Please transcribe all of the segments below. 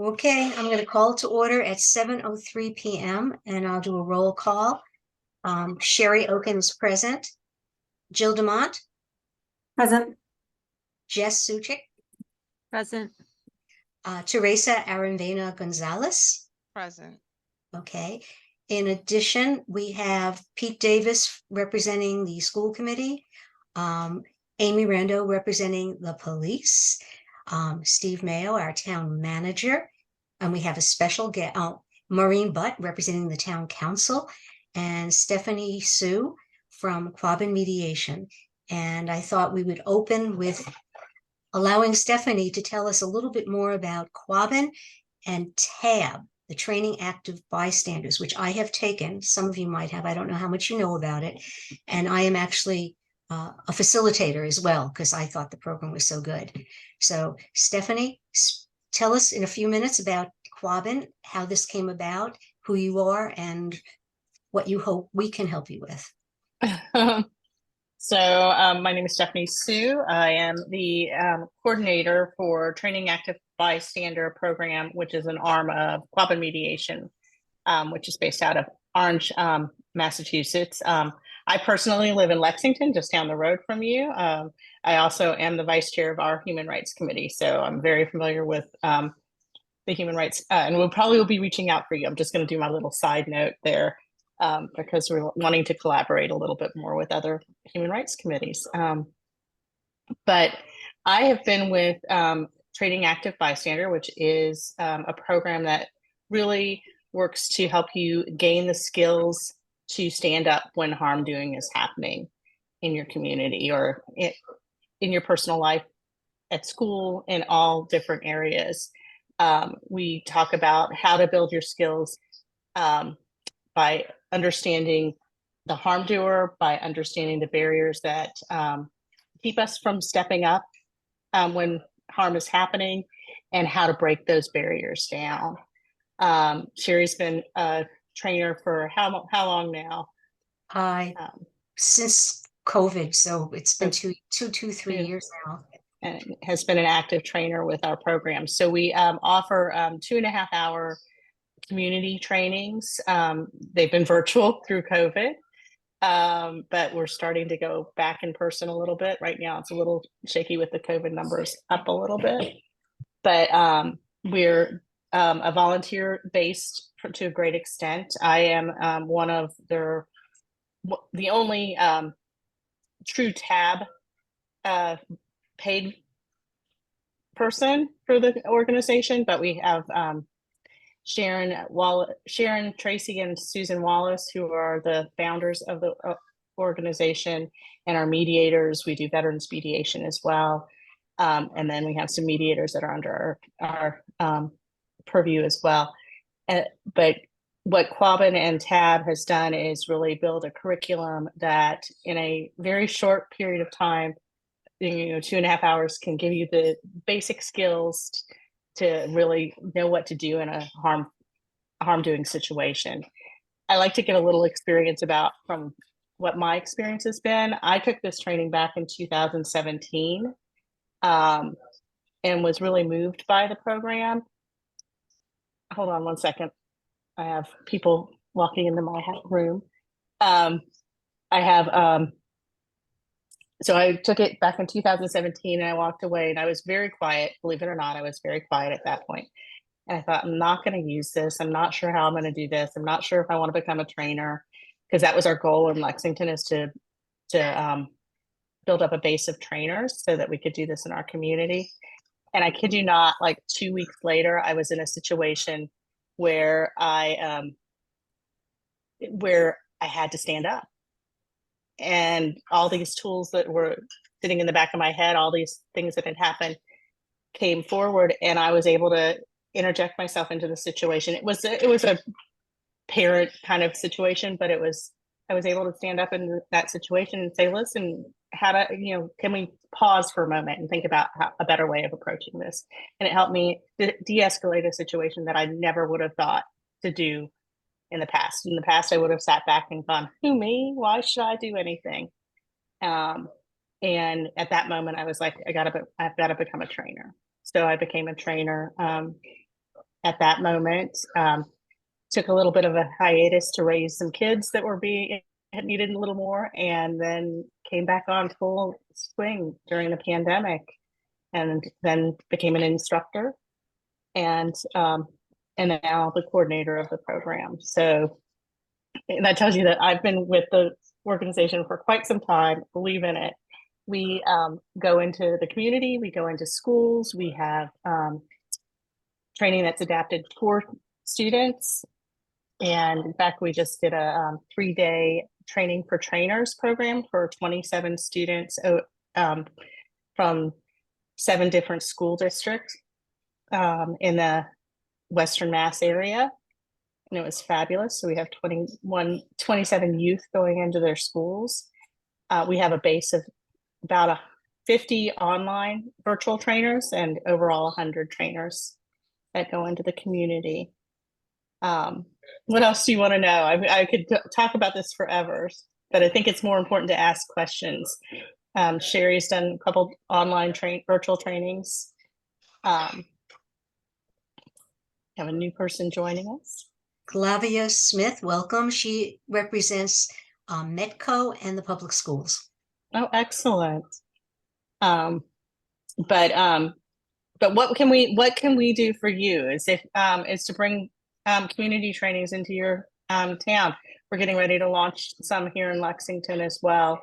Okay, I'm going to call to order at 7:03 p.m. and I'll do a roll call. Sherry Oken is present. Jill DeMont, Present. Jess Suchik, Present. Teresa Aranvena Gonzalez. Present. Okay. In addition, we have Pete Davis representing the school committee, Amy Rando representing the police, Steve Mayo, our town manager, and we have a special guest, Maureen Butt representing the town council, and Stephanie Sue from Quabbin Mediation. And I thought we would open with allowing Stephanie to tell us a little bit more about Quabbin and TAB, the Training Active Bystanders, which I have taken. Some of you might have. I don't know how much you know about it. And I am actually a facilitator as well, because I thought the program was so good. So Stephanie, tell us in a few minutes about Quabbin, how this came about, who you are, and what you hope we can help you with. My name is Stephanie Sue. I am the coordinator for Training Active Bystander program, which is an arm of Quabbin Mediation, which is based out of Orange, Massachusetts. I personally live in Lexington, just down the road from you. I also am the vice chair of our Human Rights Committee, so I'm very familiar with the human rights, and we'll probably be reaching out for you. I'm just going to do my little side note there. Because we're wanting to collaborate a little bit more with other human rights committees. But I have been with Training Active Bystander, which is a program that really works to help you gain the skills to stand up when harm doing is happening in your community or in your personal life, at school, in all different areas. We talk about how to build your skills by understanding the harm doer, by understanding the barriers that keep us from stepping up when harm is happening, and how to break those barriers down. Sherry's been a trainer for how long now? Since COVID, so it's been 3 years now. And has been an active trainer with our program. So we offer 2.5-hour community trainings. They've been virtual through COVID, but we're starting to go back in person a little bit. Right now, it's a little shaky with the COVID numbers up a little bit, but we're a volunteer based to a great extent. I am one of the only true TAB paid person for the organization, but we have Sharon Tracy and Susan Wallace, who are the founders of the organization, and our mediators. We do veterans mediation as well. And then we have some mediators that are under our purview as well. But what Quabbin and TAB has done is really build a curriculum that in a very short period of time, 2.5 hours, can give you the basic skills to really know what to do in a harm doing situation. I like to give a little experience from what my experience has been. I took this training back in 2017 and was really moved by the program. Hold on one second. I have people walking into my room. So I took it back in 2017 and I walked away, and I was very quiet. Believe it or not, I was very quiet at that point. And I thought, I'm not going to use this. I'm not sure how I'm going to do this. I'm not sure if I want to become a trainer, because that was our goal in Lexington, is to build up a base of trainers so that we could do this in our community. And I kid you not, like 2 weeks later, I was in a situation where I had to stand up. And all these tools that were sitting in the back of my head, all these things that had happened, came forward, and I was able to interject myself into the situation. It was a parent kind of situation, but I was able to stand up in that situation and say, listen, can we pause for a moment and think about a better way of approaching this? And it helped me de-escalate a situation that I never would have thought to do in the past. In the past, I would have sat back and gone, who, me? Why should I do anything? And at that moment, I was like, I've got to become a trainer. So I became a trainer at that moment. Took a little bit of a hiatus to raise some kids that were being had needed a little more, and then came back on full swing during the pandemic, and then became an instructor, and now the coordinator of the program. So that tells you that I've been with the organization for quite some time, believe in it. We go into the community, we go into schools, we have training that's adapted for students. And in fact, we just did a 3-day training for trainers program for 27 students from 7 different school districts in the Western Mass area. And it was fabulous. So we have 27 youth going into their schools. We have a base of about 50 online virtual trainers and overall 100 trainers that go into the community. What else do you want to know? I could talk about this forever, but I think it's more important to ask questions. Sherry's done a couple online virtual trainings. Have a new person joining us. Glavia Smith, welcome. She represents Metco and the public schools. Oh, excellent. But what can we do for you is to bring community trainings into your town. We're getting ready to launch some here in Lexington as well,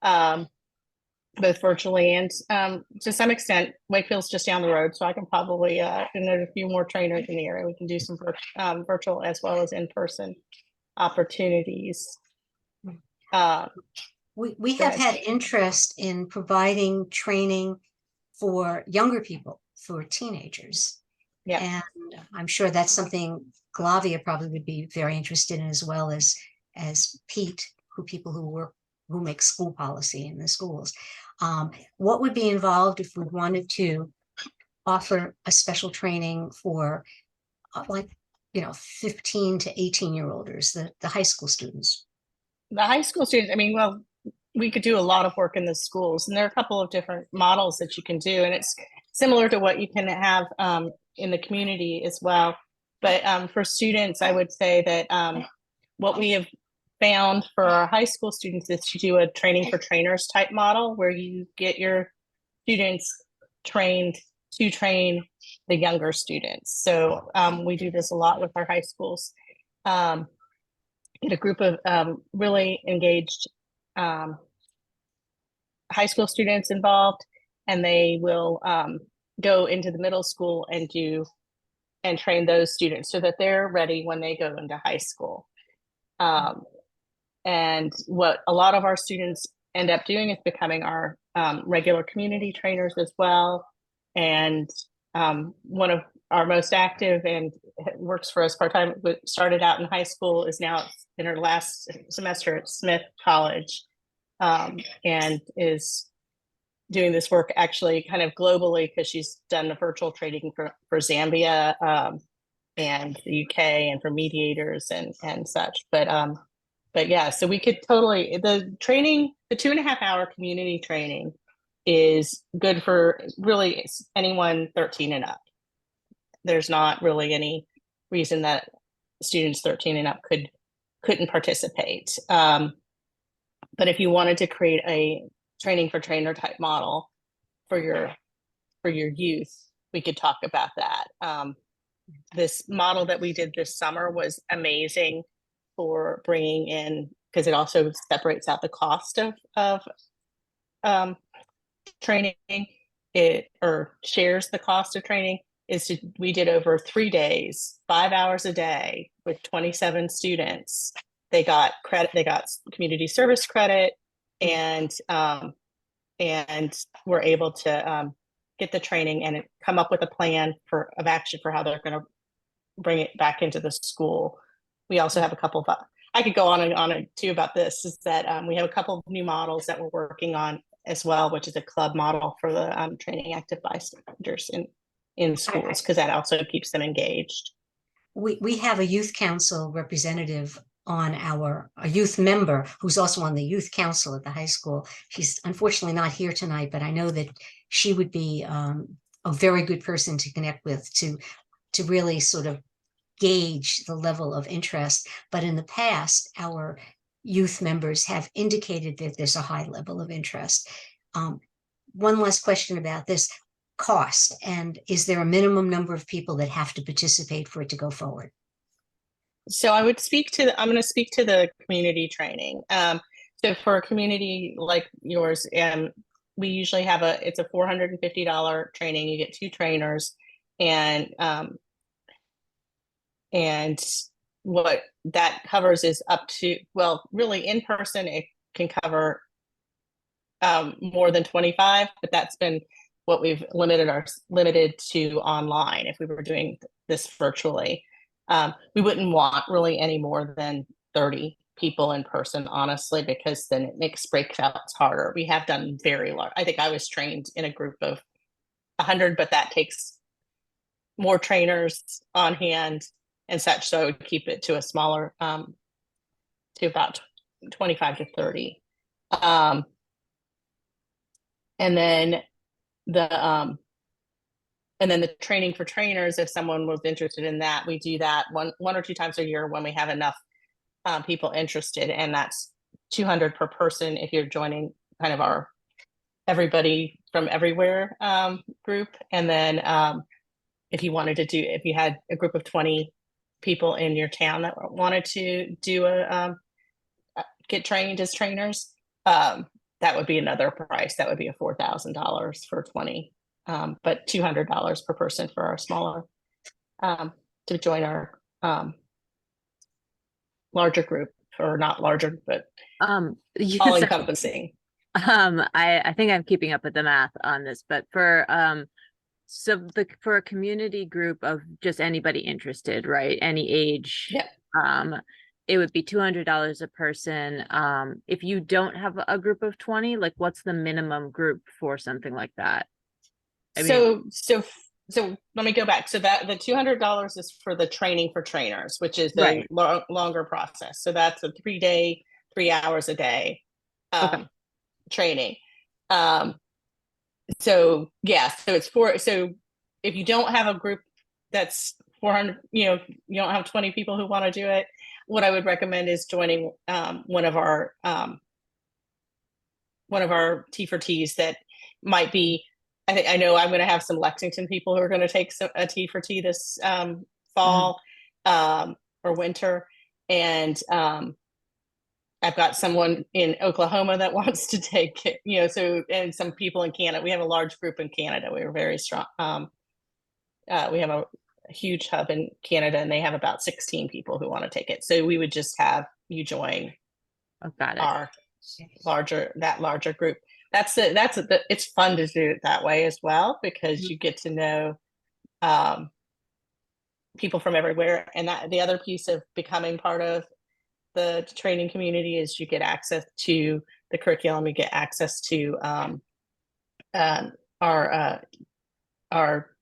both virtually and to some extent. Wakefield's just down the road, so I can probably and there's a few more trainers in the area. We can do some virtual as well as in-person opportunities. We have had interest in providing training for younger people, for teenagers. Yeah. And I'm sure that's something Glavia probably would be very interested in, as well as Pete, who make school policy in the schools. What would be involved if we wanted to offer a special training for 15 to 18-year-olders, the high school students? The high school students, I mean, well, we could do a lot of work in the schools, and there are a couple of different models that you can do, and it's similar to what you can have in the community as well. But for students, I would say that what we have found for our high school students is to do a training for trainers type model, where you get your students trained to train the younger students. So we do this a lot with our high schools. Get a group of really engaged high school students involved, and they will go into the middle school and train those students so that they're ready when they go into high school. And what a lot of our students end up doing is becoming our regular community trainers as well. And one of our most active and works for us part-time, started out in high school, is now in her last semester at Smith College, and is doing this work actually kind of globally, because she's done the virtual training for Zambia and the UK, and for mediators and such. But yeah, so we could totally, the 2.5-hour community training is good for really anyone 13 and up. There's not really any reason that students 13 and up couldn't participate. But if you wanted to create a training for trainer type model for your youth, we could talk about that. This model that we did this summer was amazing for bringing in, because it also separates out the cost of training, or shares the cost of training. We did over 3 days, 5 hours a day with 27 students. They got credit, they got community service credit, and were able to get the training and come up with a plan of action for how they're going to bring it back into the school. We also have a couple of, I could go on and on too about this, is that we have a couple of new models that we're working on as well, which is a club model for the training active bystanders in schools, because that also keeps them engaged. We have a youth council representative on a youth member who's also on the youth council at the high school. She's unfortunately not here tonight, but I know that she would be a very good person to connect with, to to really sort of gauge the level of interest. But in the past, our youth members have indicated that there's a high level of interest. One last question about this cost, and is there a minimum number of people that have to participate for it to go forward? So I would speak to, I'm going to speak to the community training. So for a community like yours, we usually have it's a $450 training. You get 2 trainers, and what that covers is up to, well, really in person, it can cover more than 25, but that's been what we've limited to online. If we were doing this virtually, we wouldn't want really any more than 30 people in person, honestly, because then it makes breakouts harder. We have done very large. I think I was trained in a group of 100, but that takes more trainers on hand and such. So I would keep it to a smaller, to about 25 to 30. And then the training for trainers, if someone was interested in that, we do that one or 2 times a year when we have enough people interested, and that's $200 per person if you're joining kind of our everybody from everywhere group. And then if you had a group of 20 people in your town that wanted to do get trained as trainers, that would be another price. That would be a $4,000 for 20, but $200 per person for our smaller, to join our larger group, or not larger, but all encompassing. I think I'm keeping up with the math on this, but for for a community group of just anybody interested, right? Any age, Yeah. It would be $200 a person. If you don't have a group of 20, like what's the minimum group for something like that? So let me go back. So that the $200 is for the training for trainers, which is the longer process. So that's a 3-day, 3 hours a day training. So so if you don't have a group that's 400, you don't have 20 people who want to do it, what I would recommend is joining one of our T4Ts that might be, I know I'm going to have some Lexington people who are going to take a T4T this fall or winter. And I've got someone in Oklahoma that wants to take it, and some people in Canada. We have a large group in Canada. We are very strong. We have a huge hub in Canada, and they have about 16 people who want to take it. So we would just have you join our larger group. It's fun to do it that way as well, because you get to know people from everywhere. And that the other piece of becoming part of the training community is you get access to the curriculum, you get access to our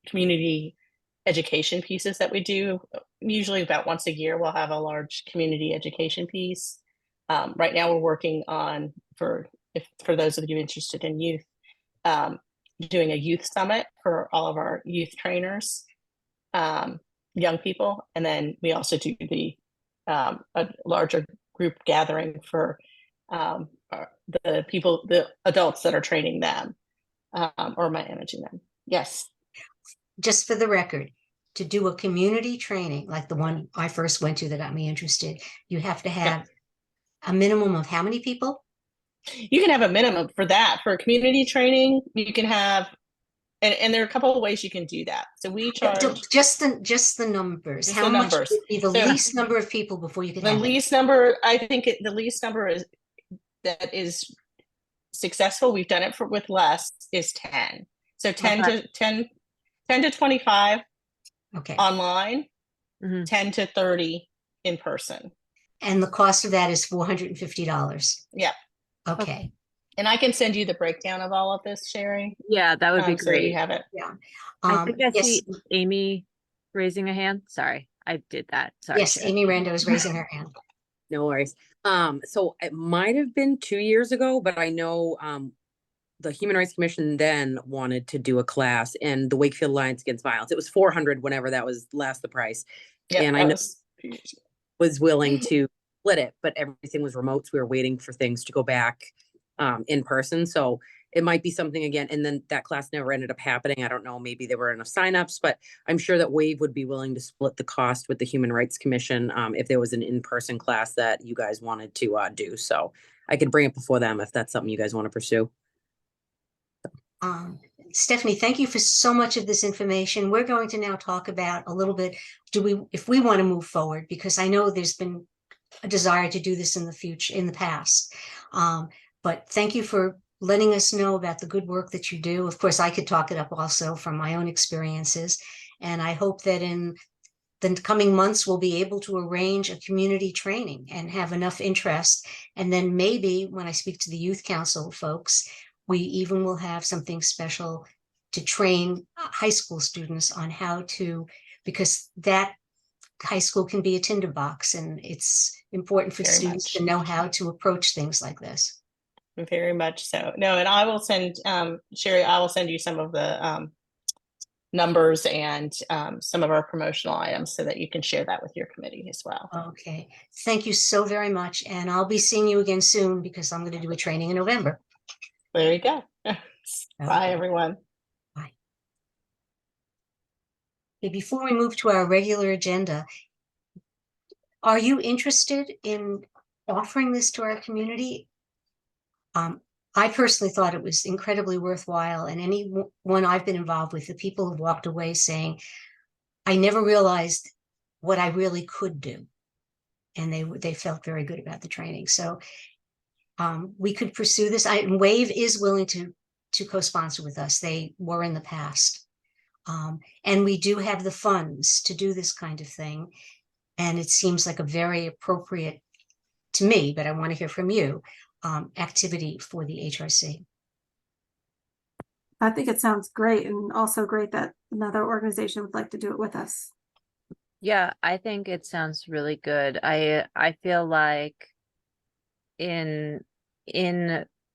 community education pieces that we do. Usually about once a year, we'll have a large community education piece. Right now we're working on, for those of you interested in youth, doing a youth summit for all of our youth trainers, young people. And then we also do a larger group gathering for the adults that are training them or managing them. Yes. Just for the record, to do a community training like the one I first went to that got me interested, you have to have a minimum of how many people? You can have a minimum for that. For community training, you can have, and there are a couple of ways you can do that. So we charge just the numbers. How much would be the least number of people before you could have the least number? I think the least number is successful. We've done it with less is 10. So 10 to 25 online, 10 to 30 in person. And the cost of that is $450. Yeah. Okay. And I can send you the breakdown of all of this, Sherry. Yeah, that would be great. So you have it. Yeah. I think I see Amy raising a hand. Sorry, I did that. Sorry. Yes, Amy Rando is raising her hand. No worries. So it might have been 2 years ago, but I know the Human Rights Commission then wanted to do a class in the Wakefield Alliance Against Violence. It was 400 whenever that was last the price. Yeah, And I that know was a few years ago. was willing to split it, but everything was remote. So we were waiting for things to go back in person. So it might be something again. And then that class never ended up happening. I don't know, maybe there were enough signups, but I'm sure that WAVE would be willing to split the cost with the Human Rights Commission if there was an in-person class that you guys wanted to do. So I could bring it before them if that's something you guys want to pursue. Stephanie, thank you for so much of this information. We're going to now talk about a little bit, if we want to move forward, because I know there's been a desire to do this in the future, in the past. But thank you for letting us know about the good work that you do. Of course, I could talk it up also from my own experiences. And I hope that in the coming months, we'll be able to arrange a community training and have enough interest. And then maybe when I speak to the youth council folks, we even will have something special to train high school students on how to, because that high school can be a tinderbox, and it's important for Very students much. to know how to approach things like this. Very much so. No, and I will send, Sherry, I will send you some of the numbers and some of our promotional items so that you can share that with your committee as well. Okay, thank you so very much. And I'll be seeing you again soon because I'm going to do a training in November. There you go. Bye, Okay. everyone. Bye. Okay, before we move to our regular agenda, are you interested in offering this to our community? I personally thought it was incredibly worthwhile, and anyone I've been involved with, the people have walked away saying, I never realized what I really could do. And they felt very good about the training. So we could pursue this. WAVE is willing to co-sponsor with us. They were in the past. And we do have the funds to do this kind of thing. And it seems like a very appropriate, to me, but I want to hear from you, activity for the HRC. I think it sounds great, and also great that another organization would like to do it with us. Yeah, I think it sounds really good. I feel like in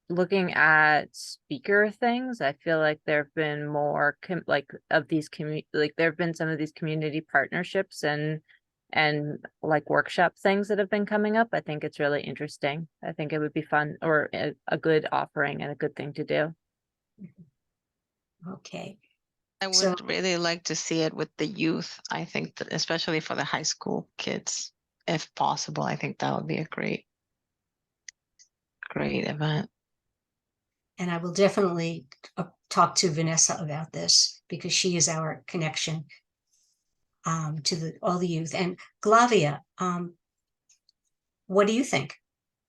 looking at speaker things, I feel like there have been more of these like there have been some of these community partnerships and like workshop things that have been coming up. I think it's really interesting. I think it would be fun, or a good offering and a good thing to do. Okay. I would So- really like to see it with the youth. I think that especially for the high school kids, if possible, I think that would be a great event. And I will definitely talk to Vanessa about this because she is our connection to all the youth. And Glavia, what do you think?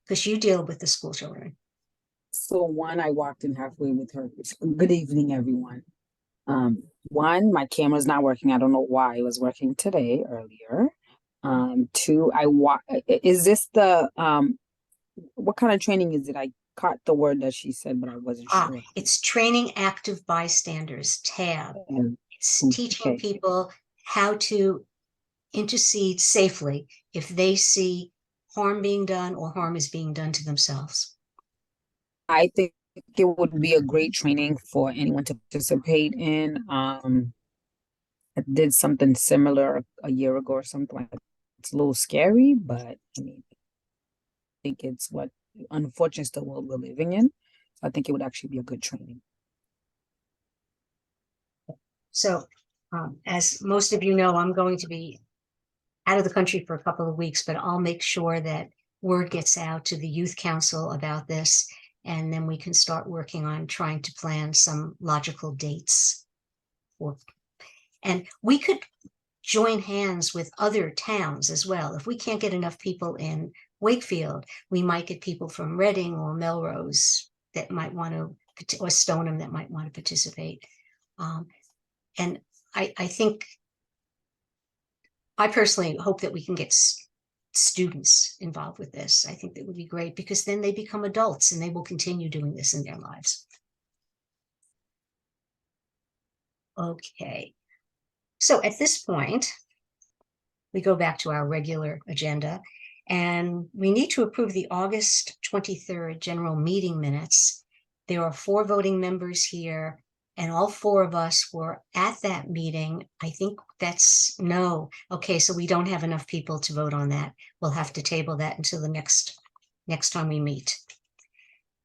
Because you deal with the school children. So one, I walked in halfway with her. Good evening, everyone. One, my camera's not working. I don't know why it was working today earlier. Two, is this the what kind of training is it? I caught the word that she said, but I wasn't sure. It's training active bystanders, TAB. It's teaching people how to intercede safely if they see harm being done or harm is being done to themselves. I think it would be a great training for anyone to participate in. I did something similar a year ago or something like that. It's a little scary, but I mean, I think it's what unfortunately is the world we're living in. So I think it would actually be a good training. So, as most of you know, I'm going to be out of the country for a couple of weeks, but I'll make sure that word gets out to the youth council about this, and then we can start working on trying to plan some logical dates. And we could join hands with other towns as well. If we can't get enough people in Wakefield, we might get people from Reading or Melrose that might want to, or Stoneham that might want to participate. And I think, I personally hope that we can get students involved with this. I think that would be great because then they become adults and they will continue doing this in their lives. Okay. So at this point, we go back to our regular agenda and we need to approve the August 23rd general meeting minutes. There are 4 voting members here, and all 4 of us were at that meeting. I think that's no. Okay, so we don't have enough people to vote on that. We'll have to table that until the next time we meet.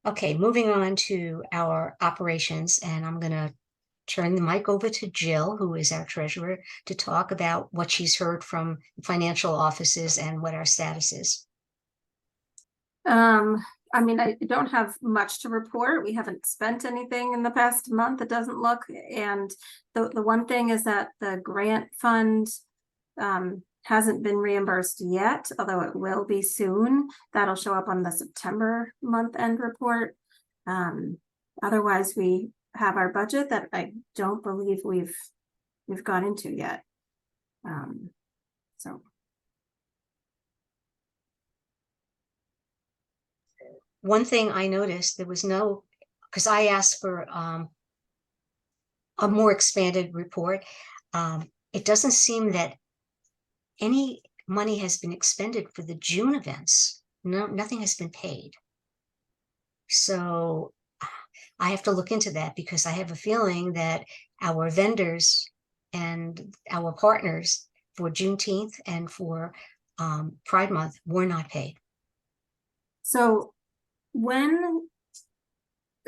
Okay, moving on to our operations, and I'm gonna turn the mic over to Jill, who is our treasurer, to talk about what she's heard from financial offices and what our status is. I mean, I don't have much to report. We haven't spent anything in the past month, it doesn't look, and the one thing is that the grant fund hasn't been reimbursed yet, although it will be soon. That'll show up on the September month end report. Otherwise, we have our budget that I don't believe we've gone into yet. So. One thing I noticed, there was no, because I asked for a more expanded report. It doesn't seem that any money has been expended for the June events. No, nothing has been paid. So I have to look into that because I have a feeling that our vendors and our partners for Juneteenth and for Pride Month were not paid. So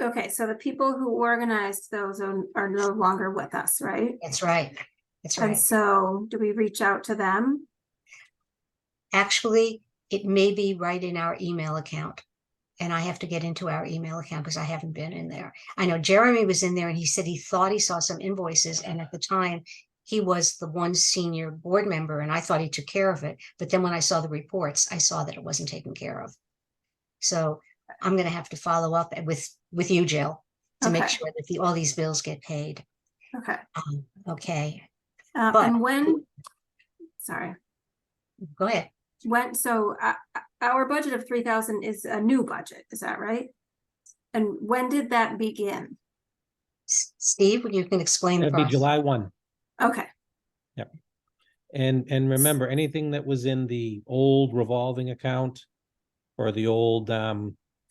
okay, so the people who organized those are no longer with us, right? That's right. That's And right. so do we reach out to them? Actually, it may be right in our email account. And I have to get into our email account because I haven't been in there. I know Jeremy was in there and he said he thought he saw some invoices. And at the time, he was the one senior board member and I thought he took care of it. But then when I saw the reports, I saw that it wasn't taken care of. So I'm going to have to follow up with you, Jill, to make Okay. sure that all these bills get paid. Okay. Okay. And sorry. Go ahead. So our budget of 3,000 is a new budget, is that right? And when did that begin? Steve, you can explain the That'd be process. July 1. Okay. Yep. And remember, anything that was in the old revolving account or the old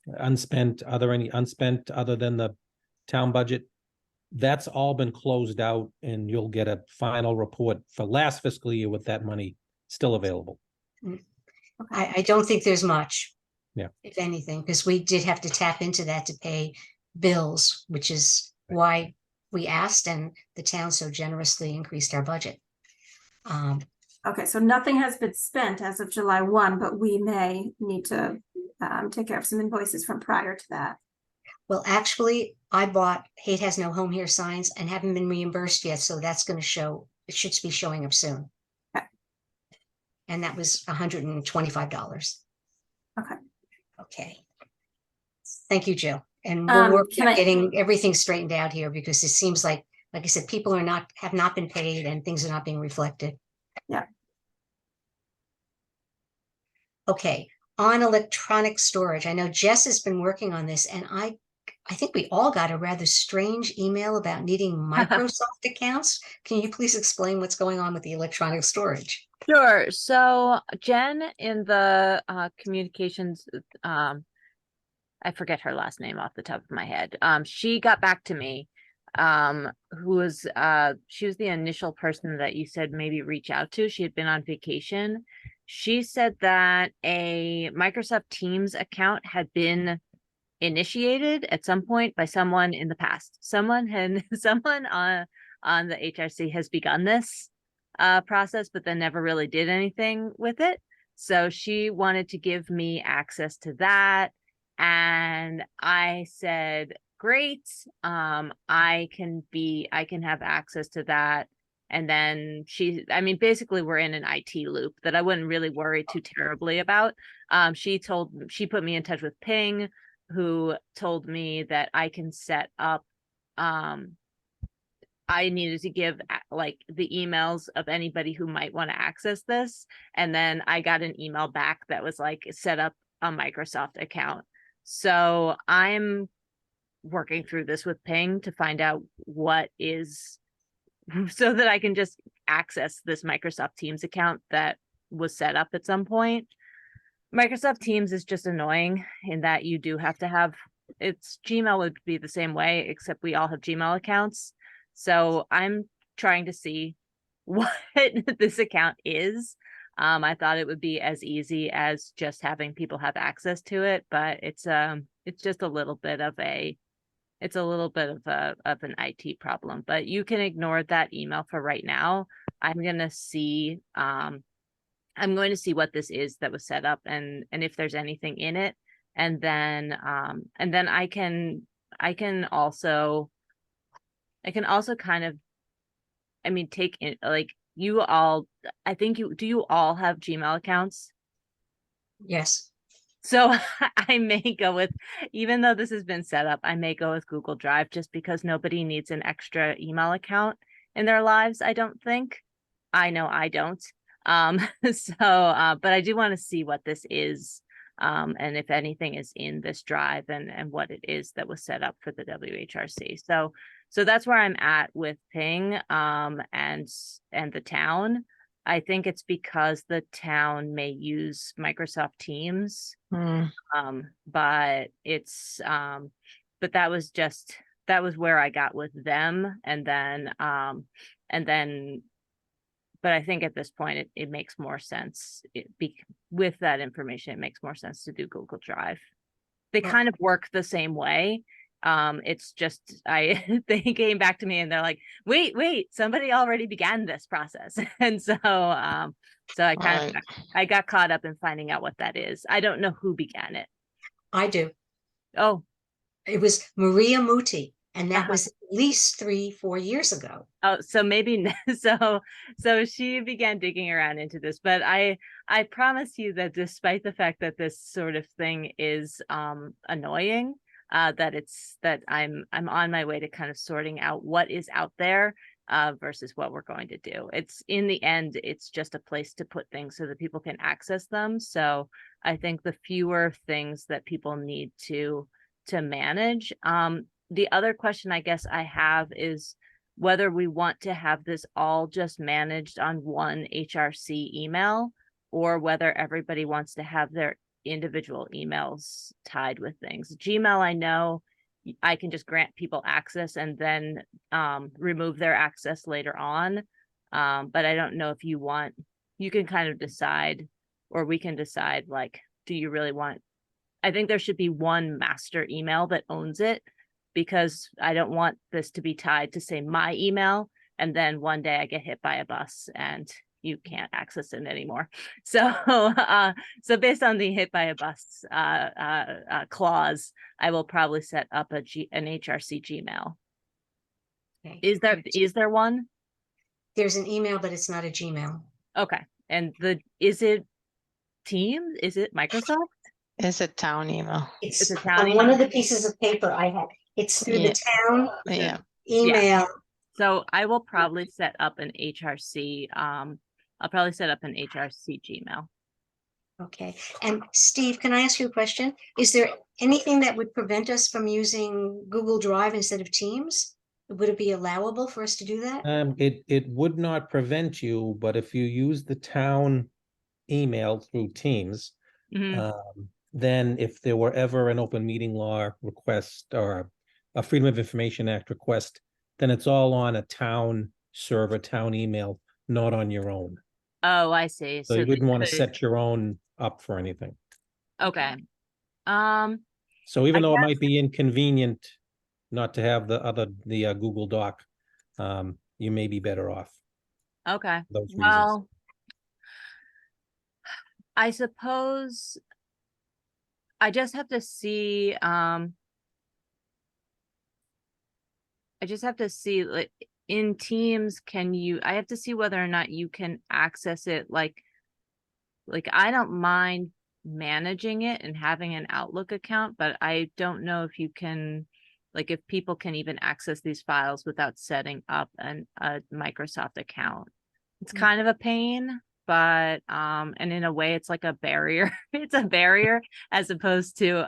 unspent other than the town budget, that's all been closed out and you'll get a final report for last fiscal year with that money still available. I don't think there's much. Yeah. If anything, because we did have to tap into that to pay bills, which is why we asked and the town so generously increased our budget. Okay, so nothing has been spent as of July 1, but we may need to take care of some invoices from prior to that. Well, actually, I bought Hate Has No Home Here signs and haven't been reimbursed yet, so that's going to show, it should be showing up soon. Okay. And that was $125. Okay. Okay. Thank you, Jill. And we'll work can on I- getting everything straightened out here because it seems like I said, people have not been paid and things are not being reflected. Yeah. Okay. On electronic storage, I know Jess has been working on this and I think we all got a rather strange email about needing Microsoft accounts. Can you please explain what's going on with the electronic storage? Sure. So Jen in the communications, I forget her last name off the top of my head. She got back to me, she was the initial person that you said maybe reach out to. She had been on vacation. She said that a Microsoft Teams account had been initiated at some point by someone in the past. Someone on the HRC has begun this process, but then never really did anything with it. So she wanted to give me access to that. And I said, great, I can have access to that. And then basically we're in an IT loop that I wouldn't really worry too terribly about. She put me in touch with Ping, who told me that I can set up, I needed to give like the emails of anybody who might want to access this. And then I got an email back that was like, set up a Microsoft account. So I'm working through this with Ping to find out what is, so that I can just access this Microsoft Teams account that was set up at some point. Microsoft Teams is just annoying in that you do have to have it's Gmail would be the same way, except we all have Gmail accounts. So I'm trying to see what this account is. I thought it would be as easy as just having people have access to it, but it's just a little bit of an IT problem, but you can ignore that email for right now. I'm going to see what this is that was set up and if there's anything in it. And then I can also kind of, I mean, take it like you all, do you all have Gmail accounts? Yes. So I may go with, even though this has been set up, I may go with Google Drive just because nobody needs an extra email account in their lives, I don't think. I know I don't. But I do want to see what this is, and if anything is in this drive and what it is that was set up for the WHRC. So that's where I'm at with Ping, and the town. I think it's because the town may use Microsoft Teams, Mm, but it's but that was where I got with them, and then but I think at this point it makes more sense with that information. It makes more sense to do Google Drive. They Well- kind of work the same way. It's just they came back to me and they're like, wait, somebody already began this process. And so I kind of right. I got caught up in finding out what that is. I don't know who began it. I do. Oh, It was Maria Muti, and that Uh-huh. was at least 3-4 years ago. oh, so maybe so she began digging around into this, but I promise you that despite the fact that this sort of thing is annoying, that I'm on my way to kind of sorting out what is out there versus what we're going to do. It's in the end, it's just a place to put things so that people can access them. So I think the fewer things that people need to manage. The other question I guess I have is whether we want to have this all just managed on one HRC email or whether everybody wants to have their individual emails tied with things. Gmail, I know I can just grant people access and then remove their access later on. But I don't know if you can kind of decide, or we can decide, like, do you really want, I think there should be one master email that owns it, because I don't want this to be tied to, say, my email, and then one day I get hit by a bus and you can't access it anymore. So so based on the hit by a bus clause, I will probably set up an HRC Gmail. Okay. Is there one? There's an email, but it's not a Gmail. Okay. And is it Teams? Is it Microsoft? It's a town email. It's a town on one email? of the pieces of paper I have. It's through Yeah. the town Yeah. email. So I will probably set up an HRC. I'll probably set up an HRC Gmail. Okay. And Steve, can I ask you a question? Is there anything that would prevent us from using Google Drive instead of Teams? Would it be allowable for us to do that? It would not prevent you, but if you use the town email through Teams, Mhm. then if there were ever an open meeting law request or a Freedom of Information Act request, then it's all on a town server, town email, not on your own. Oh, I see. So you they wouldn't want to could- set your own up for anything. Okay. So even I though it might be inconvenient not to have the Google Doc, you may be better off Okay. for those reasons. Well, I suppose I just have to see, like, in Teams, I have to see whether or not you can access it. Like I don't mind managing it and having an Outlook account, but I don't know if you can, like, if people can even access these files without setting up a Microsoft account. It's kind of a pain, but and in a way it's like a barrier. It's a barrier as opposed to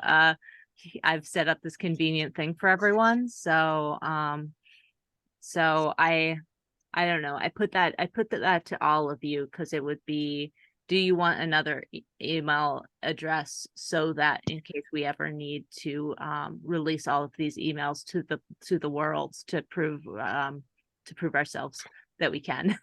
I've set up this convenient thing for everyone. So I don't know. I put that to all of you because it would be do you want another email address so that in case we ever need to release all of these emails to the world to prove ourselves that we can?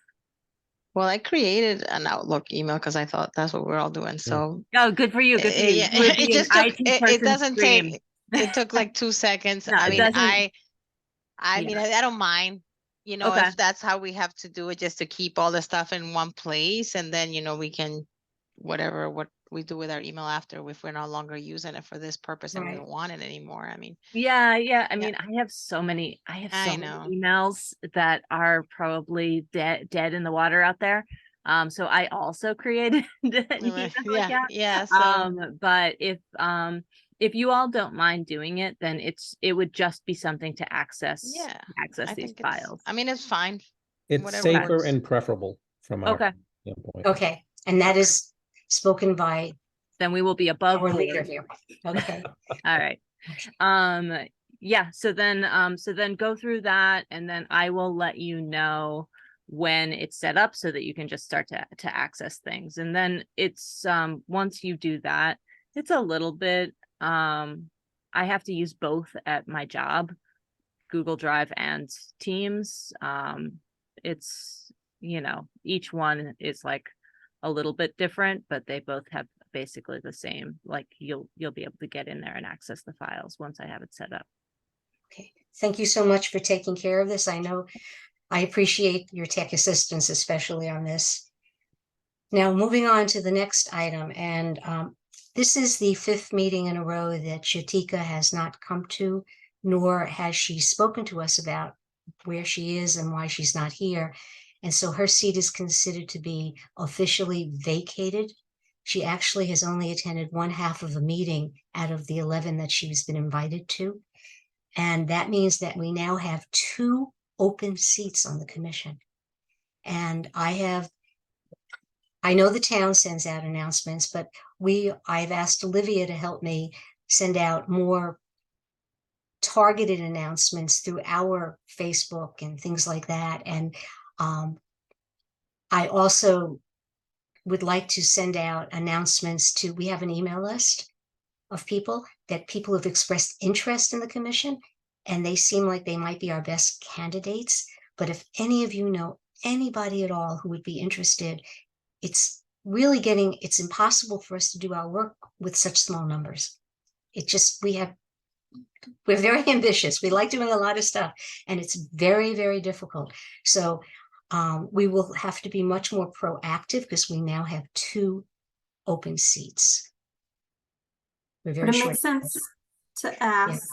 Well, I created an Outlook email because I thought that's what we're all doing. So Oh, good for you. Good for you. yeah, You would it be an just took, IT it person's doesn't dream. take, it took like 2 seconds. No, I it mean, doesn't. I Yeah. mean, I don't mind, Okay. if that's how we have to do it, just to keep all the stuff in one place. And then, we can, what we do with our email after, if we're no longer using it for this purpose and we Right. don't want it anymore. I mean, Yeah. I Yeah. mean, I have so many I know. emails that are probably dead in the water out there. So I also created an email Yeah, account. yeah. So But if you all don't mind doing it, then it would just be something to access yeah, I these think files. it's fine. It's Whatever safer works. and preferable from our Okay. standpoint. Okay, and that is spoken by Then we will be above our leader board. here. Okay, All right. Yeah, so then go through that, and then I will let you know when it's set up so that you can just start to access things. And then it's once you do that, it's a little bit I have to use both at my job, Google Drive and Teams. It's each one is like a little bit different, but they both have basically the same. Like you'll be able to get in there and access the files once I have it set up. okay. Thank you so much for taking care of this. I know I appreciate your tech assistance, especially on this. Now, moving on to the next item, and this is the 5th meeting in a row that Shatika has not come to, nor has she spoken to us about where she is and why she's not here. And so her seat is considered to be officially vacated. She actually has only attended one half of a meeting out of the 11 that she's been invited to. And that means that we now have 2 open seats on the commission. And I know the town sends out announcements, but I've asked Olivia to help me send out more targeted announcements through our Facebook and things like that. And I also would like to send out announcements we have an email list of people have expressed interest in the commission, and they seem like they might be our best candidates. But if any of you know anybody at all who would be interested, it's impossible for us to do our work with such small numbers. We're very ambitious. We like doing a lot of stuff, and it's very, very difficult. So we will have to be much more proactive because we now have 2 open seats. We're very Would it short. make sense to ask?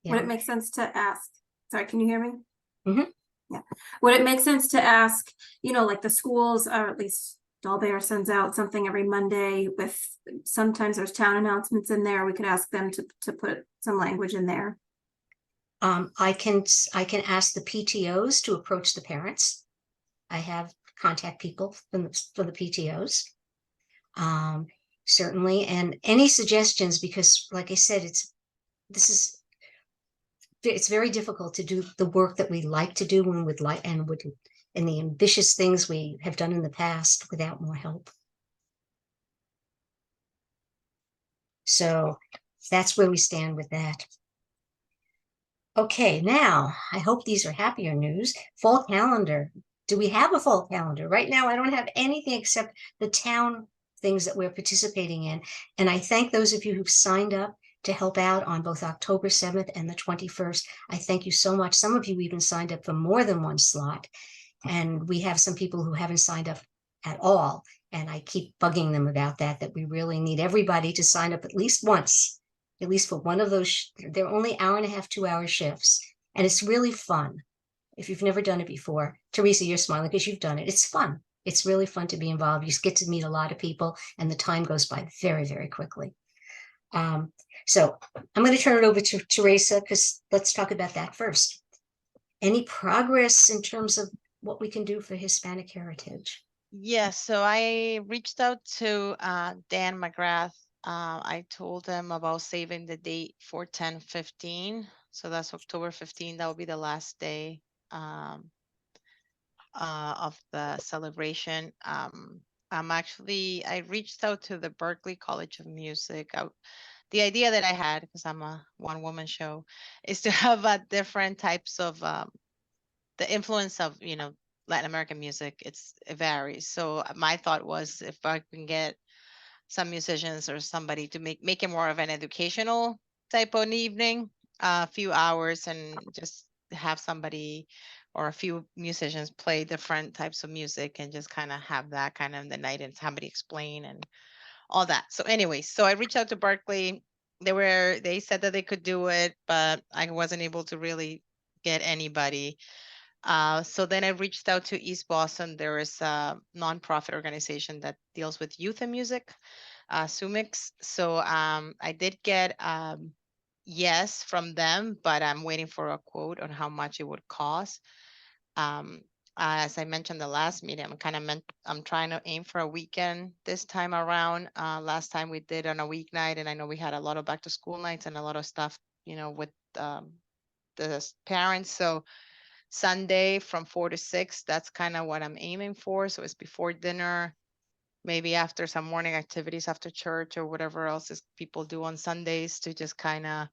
Would Yeah. it make sense to ask? Sorry, can you hear me? Mhm. Yeah. Would it make sense to ask, like the schools, or at least Dalbear sends out something every Monday with, sometimes there's town announcements in there. We could ask them to put some language in there. I can ask the PTOs to approach the parents. I have contact people for the PTOs. Certainly, and any suggestions, because like I said, it's very difficult to do the work that we like to do and and the ambitious things we have done in the past without more help. So that's where we stand with that. Okay, now I hope these are happier news. Fall calendar. Do we have a fall calendar? Right now, I don't have anything except the town things that we're participating in. And I thank those of you who've signed up to help out on both October 7th and the 21st. I thank you so much. Some of you even signed up for more than one slot. And we have some people who haven't signed up at all. And I keep bugging them about that we really need everybody to sign up at least once, at least for one of those. They're only hour and a half, 2-hour shifts. And it's really fun. If you've never done it before, Teresa, you're smiling because you've done it. It's fun. It's really fun to be involved. You get to meet a lot of people, and the time goes by very, very quickly. So I'm going to turn it over to Teresa, because let's talk about that first. Any progress in terms of what we can do for Hispanic heritage? Yes, so I reached out to Dan McGrath. I told him about saving the date for 10/15. So that's October 15. That will be the last day of the celebration. I reached out to the Berklee College of Music. The idea that I had, because I'm a one woman show, is to have different types of the influence of, Latin American music. It varies. So my thought was, if I can get some musicians or somebody to make it more of an educational type of an evening, a few hours, and just have somebody or a few musicians play different types of music, and just kind of have that kind of in the night, and somebody explain and all that. So anyway, so I reached out to Berkeley. They said that they could do it, but I wasn't able to really get anybody. So then I reached out to East Boston. There is a nonprofit organization that deals with youth and music, Sumix. So I did get yes from them, but I'm waiting for a quote on how much it would cost. Um, as I mentioned the last meeting, I'm trying to aim for a weekend this time around. Last time we did on a weeknight, and I know we had a lot of back to school nights and a lot of stuff, with the parents. So Sunday from 4 to 6, that's kind of what I'm aiming for. So it's before dinner, maybe after some morning activities after church or whatever else is people do on Sundays, to just kind of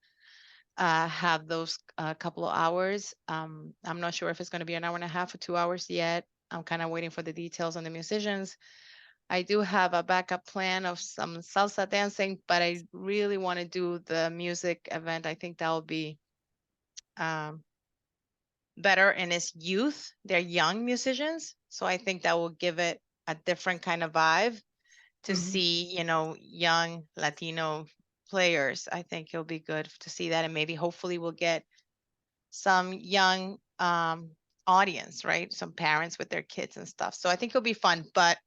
have those couple of hours. I'm not sure if it's going to be an hour and a half or 2 hours yet. I'm kind of waiting for the details on the musicians. I do have a backup plan of some salsa dancing, but I really want to do the music event. I think that will be um, better, and it's youth. They're young musicians. So I think that will give it a different kind of vibe to Mhm. see, young Latino players. I think it'll be good to see that, and maybe hopefully we'll get some young audience, right? Some parents with their kids and stuff. So I think it'll be fun, but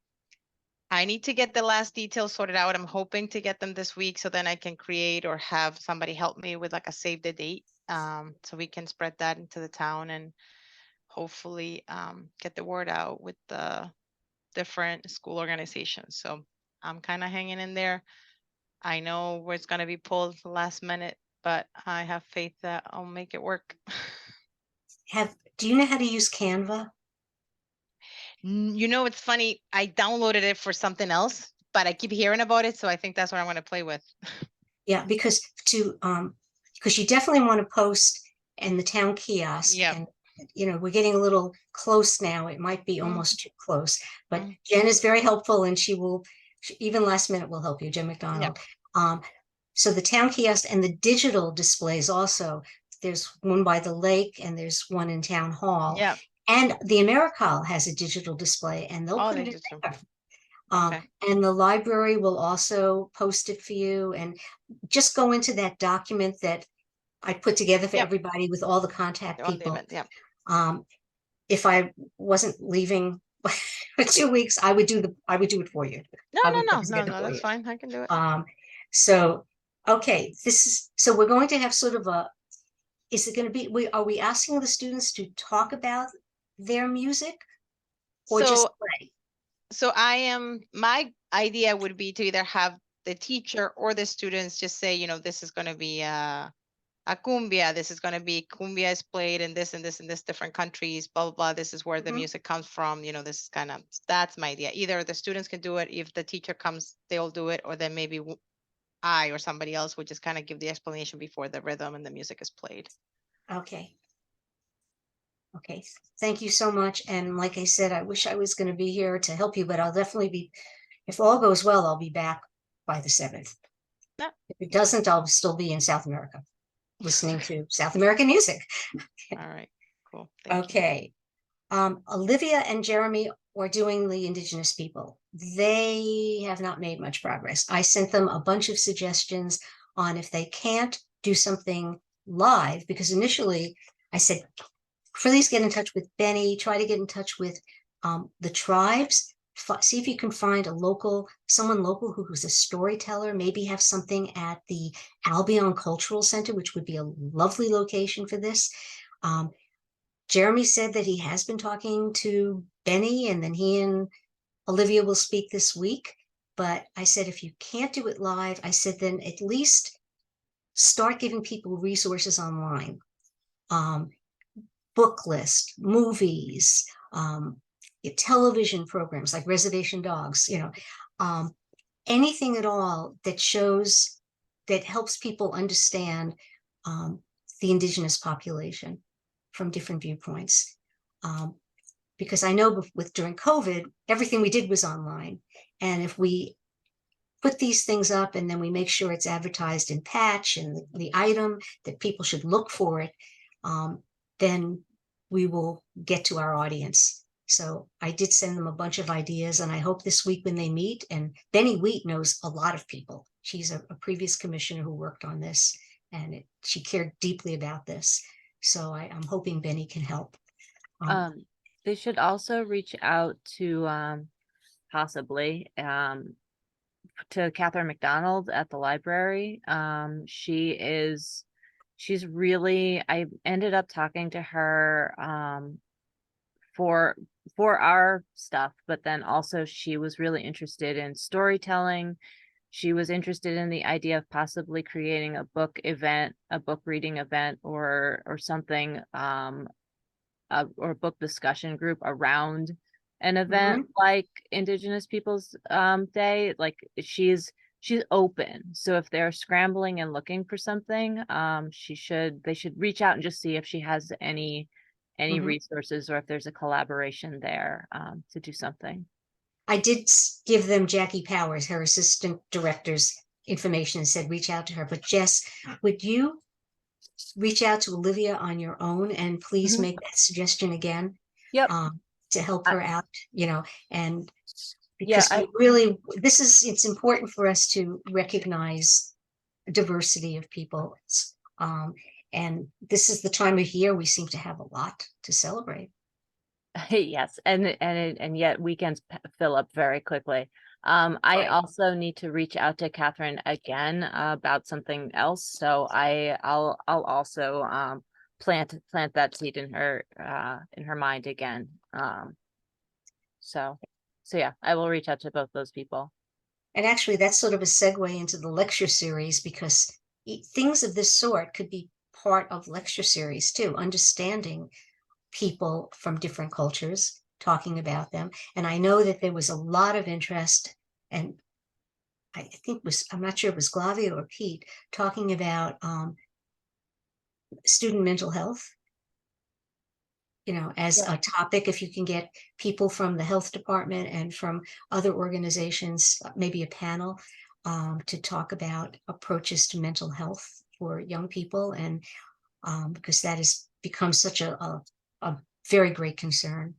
I need to get the last details sorted out. I'm hoping to get them this week, so then I can create or have somebody help me with like a save the date, so we can spread that into the town, and hopefully get the word out with the different school organizations. So I'm kind of hanging in there. I know where it's going to be pulled last minute, but I have faith that I'll make it work. Do you know how to use Canva? It's funny. I downloaded it for something else, but I keep hearing about it. So I think that's what I'm going to play with. Yeah, because you definitely want to post in the town kiosk. Yep. And we're getting a little close now. It might be Mhm. almost too close, but Mhm. Jen is very helpful, and she even last minute will help you, Jen McDonald. So the town kiosk and the digital displays also. There's one by the lake, and there's one in town hall. Yeah. And the AmeriCol has a digital display, and they'll Oh, put they it in do too. there. Okay. And the library will also post it for you, and just go into that document that I put together for Yep. everybody with all the contact On the people. event. Yeah. If I wasn't leaving for 2 weeks, I would do it for you. No, I no, would no, put it no, together no. for That's you. fine. I can do it. So okay, so we're going to have sort of is it going to be, are we asking the students to talk about their music or just So, play? so my idea would be to either have the teacher or the students just say, this is going to be a cumbia. This is going to be cumbia is played in this and this and this different countries, blah, blah, blah. This is where the Mhm. music comes from. This is that's my idea. Either the students can do it. If the teacher comes, they'll do it. Or then maybe I or somebody else would just kind of give the explanation before the rhythm and the music is played. Okay. Thank you so much. And like I said, I wish I was going to be here to help you, but I'll definitely be, if all goes well, I'll be back by the 7th. Yeah. If it doesn't, I'll still be in South America, listening to South American music. All right, cool. Thank you. Okay. Olivia and Jeremy are doing the Indigenous people. They have not made much progress. I sent them a bunch of suggestions on if they can't do something live, because initially I said, please get in touch with Benny, try to get in touch with the tribes, see if you can find someone local who's a storyteller, maybe have something at the Albion Cultural Center, which would be a lovely location for this. Jeremy said that he has been talking to Benny, and then he and Olivia will speak this week. But I said, if you can't do it live, I said, then at least start giving people resources online. Book list, movies, television programs like Reservation Dogs, anything at all that shows, that helps people understand the indigenous population from different viewpoints. Because I know during COVID, everything we did was online. And if we put these things up and then we make sure it's advertised in Patch and the item that people should look for it, then we will get to our audience. So I did send them a bunch of ideas, and I hope this week when they meet, and Benny Wheat knows a lot of people. She's a previous commissioner who worked on this, and she cared deeply about this. So I'm hoping Benny can help. They should also reach out to possibly to Catherine McDonald at the library. She's really, I ended up talking to her for our stuff, but then also she was really interested in storytelling. She was interested in the idea of possibly creating a book event, a book reading event, or something, or book discussion group around an event like Indigenous Peoples Day. Like she's open. So if they're scrambling and looking for something, they should reach out and just see if she has any resources, or if there's a collaboration there to do something. I did give them Jackie Powers, her assistant director's information, and said reach out to her. But Jess, would you reach out to Olivia on your own and please make that suggestion again? Yep. To help her out, and Yeah, because really, it's important for us to recognize diversity of people. And this is the time of year we seem to have a lot to celebrate. yes, and yet weekends fill up very quickly. I Right. also need to reach out to Catherine again about something else. So I'll also plant that seed in her mind again. So yeah, I will reach out to both those people. And actually, that's sort of a segue into the lecture series, because things of this sort could be part of lecture series too, understanding people from different cultures, talking about them. And I know that there was a lot of interest, and I'm not sure it was Glavia or Pete, talking about student mental health, as a topic. If you can get people from the health department and from other organizations, maybe a panel to talk about approaches to mental health for young people, and because that has become such a very great concern.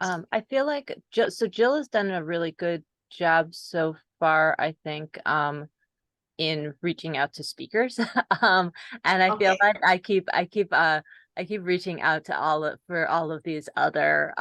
I feel like Jill has done a really good job so far, I think, in reaching out to speakers. And I feel like I keep reaching out to all of these other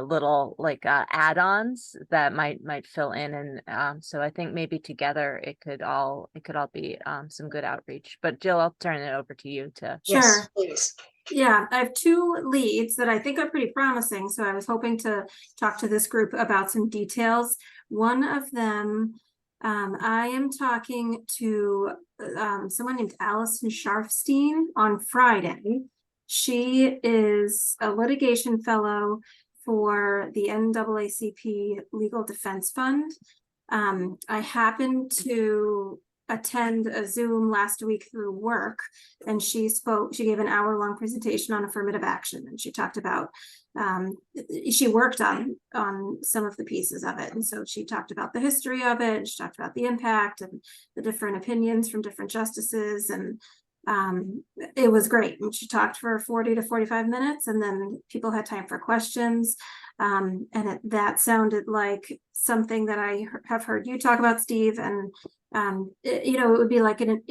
little like add-ons that might fill in, and so I think maybe together it could all be some good outreach. But Jill, I'll turn it over to you to. Sure. Yes, please. Yeah, I have 2 leads that I think are pretty promising. So I was hoping to talk to this group about some details. One of them, I am talking to someone named Allison Sharfstein on Friday. She is a litigation fellow for the NAACP Legal Defense Fund. I happened to attend a Zoom last week through work, and she gave an hour-long presentation on affirmative action, and she talked about she worked on some of the pieces of it, and so she talked about the history of it, and she talked about the impact and the different opinions from different justices, and it was great. And she talked for 40 to 45 minutes, and then people had time for questions. And that sounded like something that I have heard you talk about, Steve, and it would be like an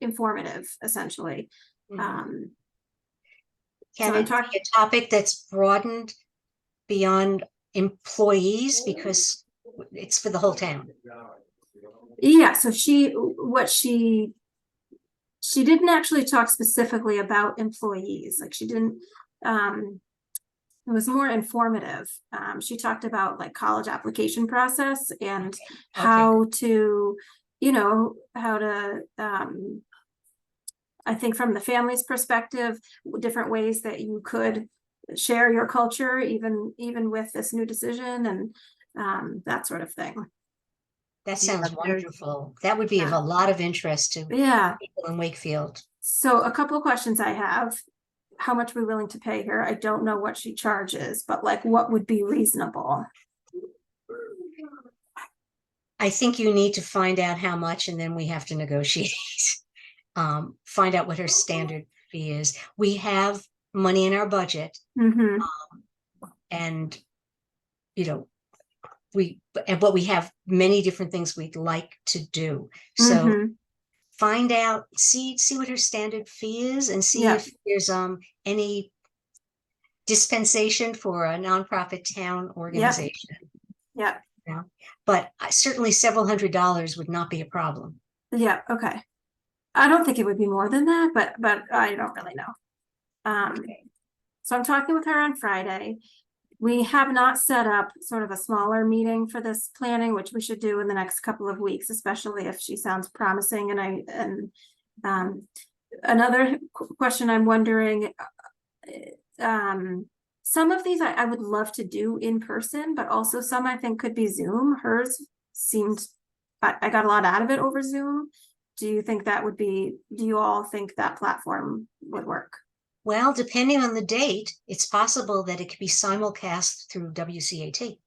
informative, essentially. Can So it be a topic that's broadened beyond employees, because it's for the whole town? Yeah, so she didn't actually talk specifically about employees. Like she didn't, it was more informative. She talked about like college application process and how to, I think from the family's perspective, different ways that you could share your culture, even with this new decision, and that sort of thing. That Yeah, sounds there's- wonderful. That would be of a lot of interest to Yeah. people in Wakefield. So a couple of questions I have. How much are we willing to pay her? I don't know what she charges, but like, what would be reasonable? I think you need to find out how much, and then we have to negotiate. Find out what her standard fee is. We have money in our budget, Mm-hmm. and you know, but we have many different things we'd like to do. So Mm-hmm. find out, see what her standard fee is, and see Yeah. if there's any dispensation for a nonprofit town organization. Yeah. But certainly several $100s would not be a problem. Yeah. Okay. I don't think it would be more than that, but I don't really know. So I'm talking with her on Friday. We have not set up sort of a smaller meeting for this planning, which we should do in the next couple of weeks, especially if she sounds promising. And another question I'm wondering, some of these I would love to do in person, but also some I think could be Zoom. Hers seemed, I got a lot out of it over Zoom. Do you all think that platform would work? Well, depending on the date, it's possible that it could be simulcast through WCAT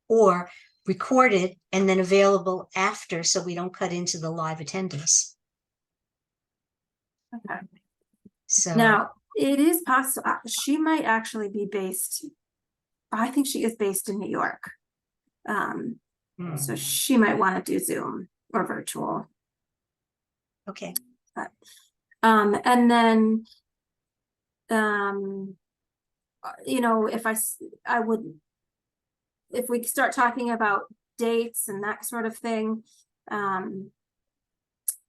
or recorded and then available after, so we don't cut into the live attendance. Okay. So Now, it is possible, she might actually be based, I think she is based in New York. So she might want to do Zoom or virtual. okay. And then, you know, if we start talking about dates and that sort of thing,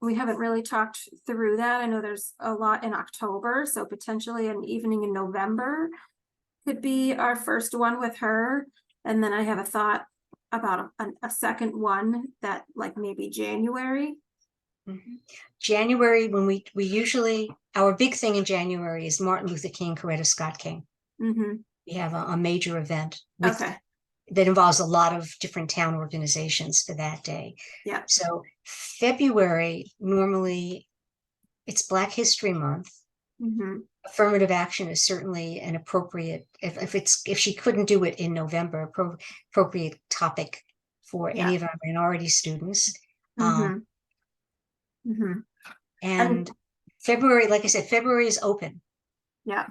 we haven't really talked through that. I know there's a lot in October, so potentially an evening in November could be our first one with her. And then I have a thought about a second one that like maybe January. January, when we usually, our big thing in January is Martin Luther King, Coretta Scott King. Mm-hmm. We have a major event Okay. that involves a lot of different town organizations for that day. Yeah. So February, normally it's Black History Month. Mm-hmm. Affirmative action is certainly an appropriate, if she couldn't do it in November, appropriate topic for any of our minority students. Mm-hmm. Mm-hmm. And February, like I said, February is open. Yeah.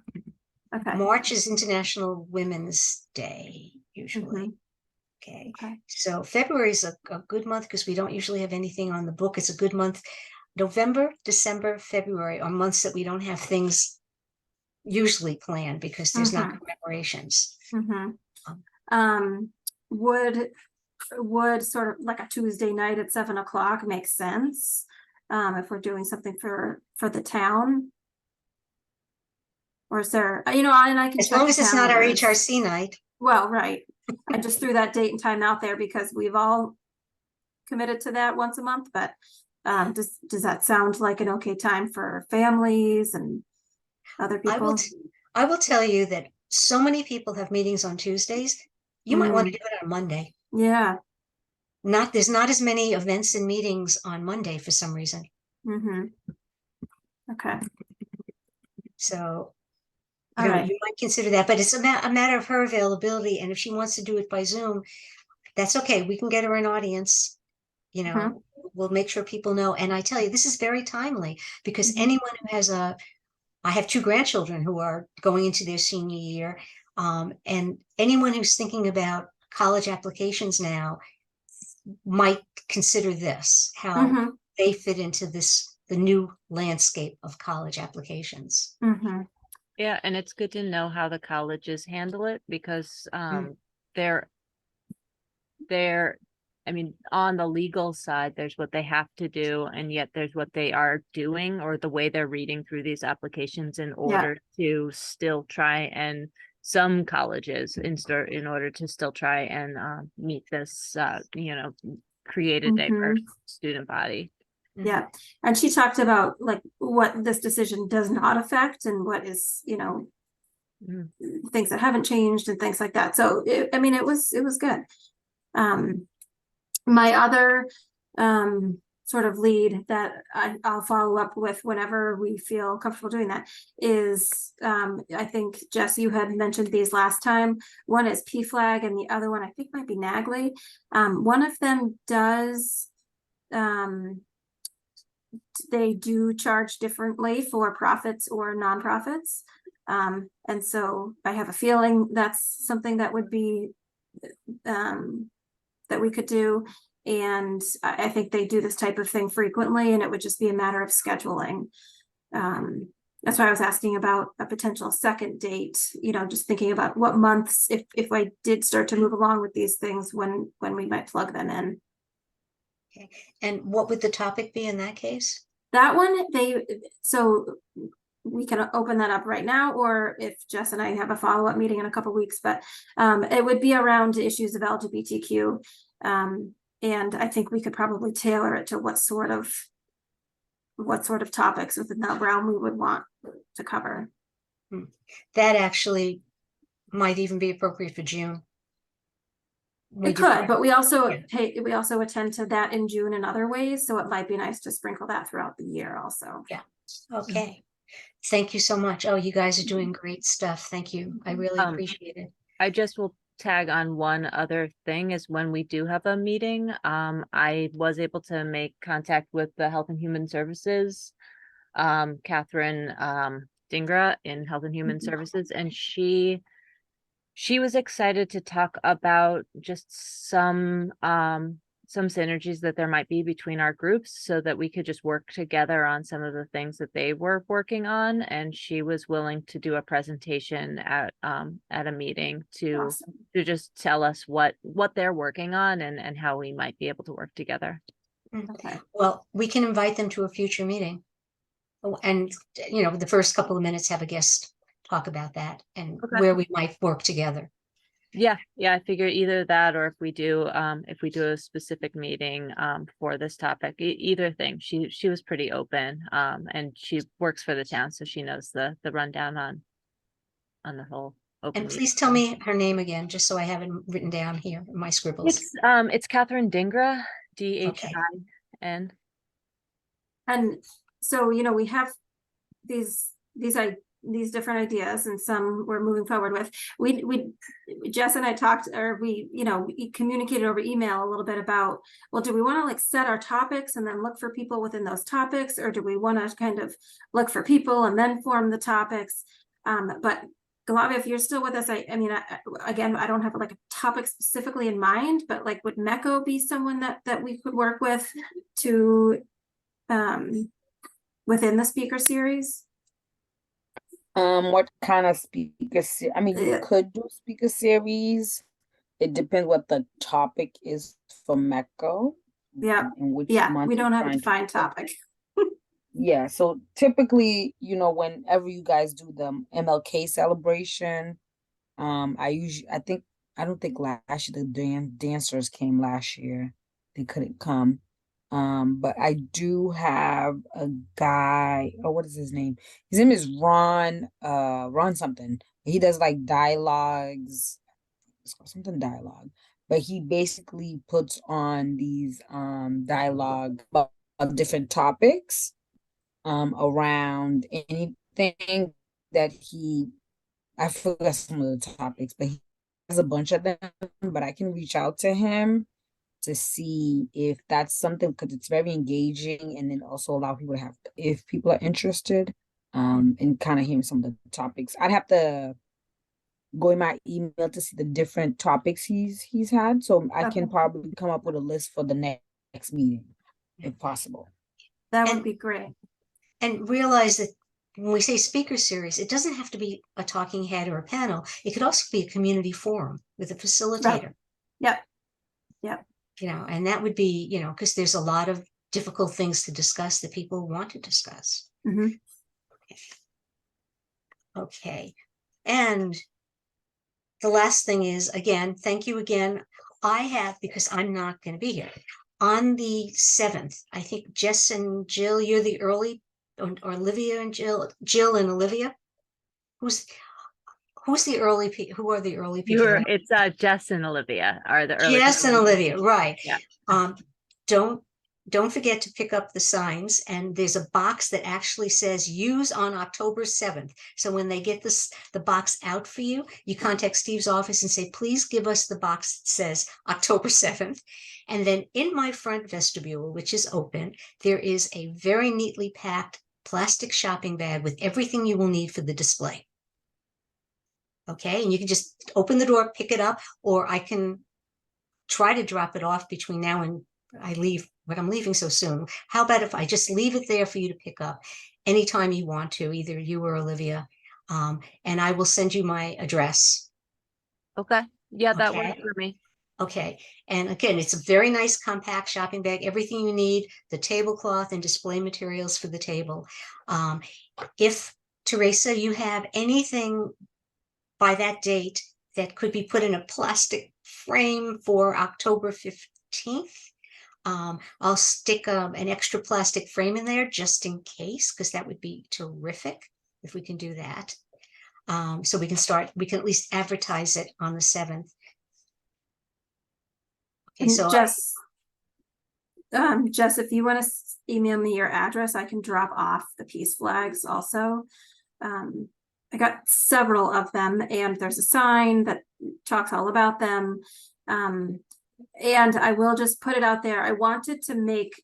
Okay. March is International Women's Day, usually. Mm-hmm. Okay. So February is a good month because we don't usually have anything on the book. It's a good month. November, December, February are months that we don't have things usually planned because there's not commemorations. Mm-hmm. Would sort of like a Tuesday night at 7 o'clock make sense? If we're doing something for the town? Or is there, you know, and I can As check long as it's not our calendars. HRC night. Well, right. I just threw that date and time out there because we've all committed to that once a month, but does that sound like an okay time for families and other people? I will tell you that so many people have meetings on Tuesdays. You might want to do it on Monday. Yeah. There's not as many events and meetings on Monday for some reason. Mm-hmm. Okay. So All right. you might consider that, but it's a matter of her availability. And if she wants to do it by Zoom, that's okay. We can get her an audience. You know, we'll make sure people know. And I tell you, this is very timely because anyone who has I have 2 grandchildren who are going into their senior year. And anyone who's thinking about college applications now might consider this, how they fit into the new landscape of college applications. Mm-hmm. Yeah, and it's good to know how the colleges handle it because they're I mean, on the legal side, there's what they have to do, and yet there's what they are doing or the way they're reading through these applications in order to still try and some colleges in order to still try and meet this create a diverse student body. Yeah. And she talked about like what this decision does not affect and what is, you know, things that haven't changed and things like that. So I mean, it was good. My other sort of lead that I'll follow up with whenever we feel comfortable doing that is I think Jess, you had mentioned these last time. One is PFLAG and the other one I think might be NAGLY. One of them does they do charge differently for profits or nonprofits. And so I have a feeling that's something that would be that we could do. And I think they do this type of thing frequently, and it would just be a matter of scheduling. That's why I was asking about a potential second date, you know, just thinking about what months, if I did start to move along with these things, when we might plug them in. Okay. And what would the topic be in that case? That one, so we can open that up right now, or if Jess and I have a follow-up meeting in a couple weeks, but it would be around issues of LGBTQ. And I think we could probably tailor it to what sort of topics within that realm we would want to cover. That actually might even be appropriate for June. It could, but we also attend to that in June in other ways, so it might be nice to sprinkle that throughout the year also. Yeah. Okay. Thank you so much. Oh, you guys are doing great stuff. Thank you. I really appreciate it. I just will tag on one other thing is when we do have a meeting, I was able to make contact with the Health and Human Services, Catherine Dingra in Health and Human Services, and she was excited to talk about just some synergies that there might be between our groups so that we could just work together on some of the things that they were working on. And she was willing to do a presentation at a meeting to just tell us what they're working on and how we might be able to work together. Okay. Well, we can invite them to a future meeting. Oh, and, you know, the first couple of minutes have a guest talk about that and where we might work together. Yeah, I figure either that or if we do a specific meeting for this topic, either thing. She was pretty open, and she works for the town, so she knows the rundown on the whole open. And please tell me her name again, just so I have it written down here in my scribbles. It's Catherine Dingra, DHIN. And so, you know, we have these different ideas, and some we're moving forward with. Jess and I talked, or we communicated over email a little bit about, well, do we want to like set our topics and then look for people within those topics, or do we want to kind of look for people and then form the topics? But Galavia, if you're still with us, I mean, again, I don't have like a topic specifically in mind, but like, would Meko be someone that we could work with to within the speaker series? What kind of speaker I mean, you could do speaker series. It depends what the topic is for Meko. Yeah. And which Yeah, we don't have a defined topic. Yeah, so typically, you know, whenever you guys do the MLK celebration, I don't think last year the dancers came last year. They couldn't come. But I do have a guy, what is his name? His name is Ron something. He does like dialogues, it's called something dialogue, but he basically puts on these dialogue of different topics around anything that I forgot some of the topics, but he has a bunch of them, but I can reach out to him to see if that's something, because it's very engaging, and then also allow people to have, if people are interested, and kind of hearing some of the topics. I'd have to go in my email to see the different topics he's had, so I can probably come up with a list for the next meeting, if possible. That would be great. And realize that when we say speaker series, it doesn't have to be a talking head or a panel. It could also be a community forum with a facilitator. Right. Yep. You know, and that would be, you know, because there's a lot of difficult things to discuss that people want to discuss. Mm-hmm. Okay. And the last thing is, again, thank you again. I have, because I'm not going to be here, on the 7th, I think Jess and Jill, you're the early, or Olivia and Jill and Olivia, who's the early who are the early people? It's Jess and Olivia are the early. Jess and people. Olivia, right. Yeah. Don't forget to pick up the signs, and there's a box that actually says use on October 7th. So when they get the box out for you, you contact Steve's office and say, please give us the box that says October 7th. And then in my front vestibule, which is open, there is a very neatly packed plastic shopping bag with everything you will need for the display. Okay, and you can just open the door, pick it up, or I can try to drop it off between now and I leave, but I'm leaving so soon. How about if I just leave it there for you to pick up anytime you want to, either you or Olivia, and I will send you my address. Okay. Yeah, that Okay. works for me. Okay, and again, it's a very nice compact shopping bag, everything you need, the tablecloth and display materials for the table. If, Teresa, you have anything by that date that could be put in a plastic frame for October 15th, I'll stick an extra plastic frame in there just in case, because that would be terrific if we can do that. So we can at least advertise it on the 7th. Okay, so Jess, if you want to email me your address, I can drop off the peace flags also. I got several of them, and there's a sign that talks all about them. And I will just put it out there. I wanted to make,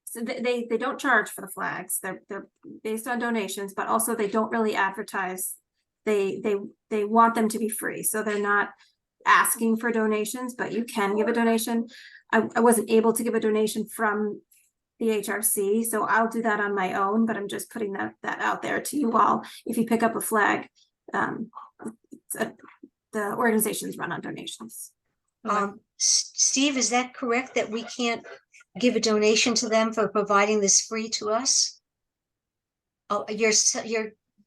so they don't charge for the flags. They're based on donations, but also they don't really advertise. They want them to be free, so they're not asking for donations, but you can give a donation. I wasn't able to give a donation from the HRC, so I'll do that on my own, but I'm just putting that out there to you all. If you pick up a flag, the organizations run on donations. Steve, is that correct that we can't give a donation to them for providing this free to us? Oh, your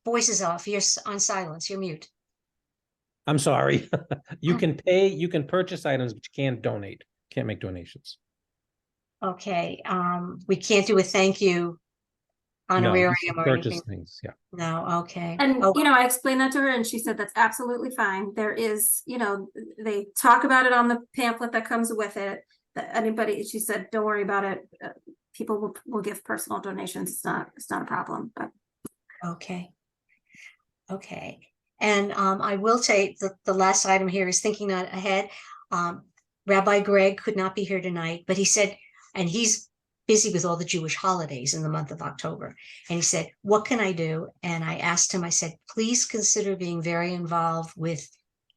voice is off. You're on silence. You're mute. I'm sorry. You can pay, you can purchase items, but you can't donate. Can't make donations. Okay, we can't do a thank you No, you honorarium can or purchase anything. things. Yeah. No, okay. And, Oh, I explained that to her and she said, that's absolutely fine. There is, they talk about it on the pamphlet that comes with it. That anybody, she said, don't worry about it. People will give personal donations. It's not a problem, but. okay. Okay. And I will say that the last item here is thinking ahead. Rabbi Greg could not be here tonight, but he said, and he's busy with all the Jewish holidays in the month of October. And he said, what can I do? And I asked him, I said, please consider being very involved with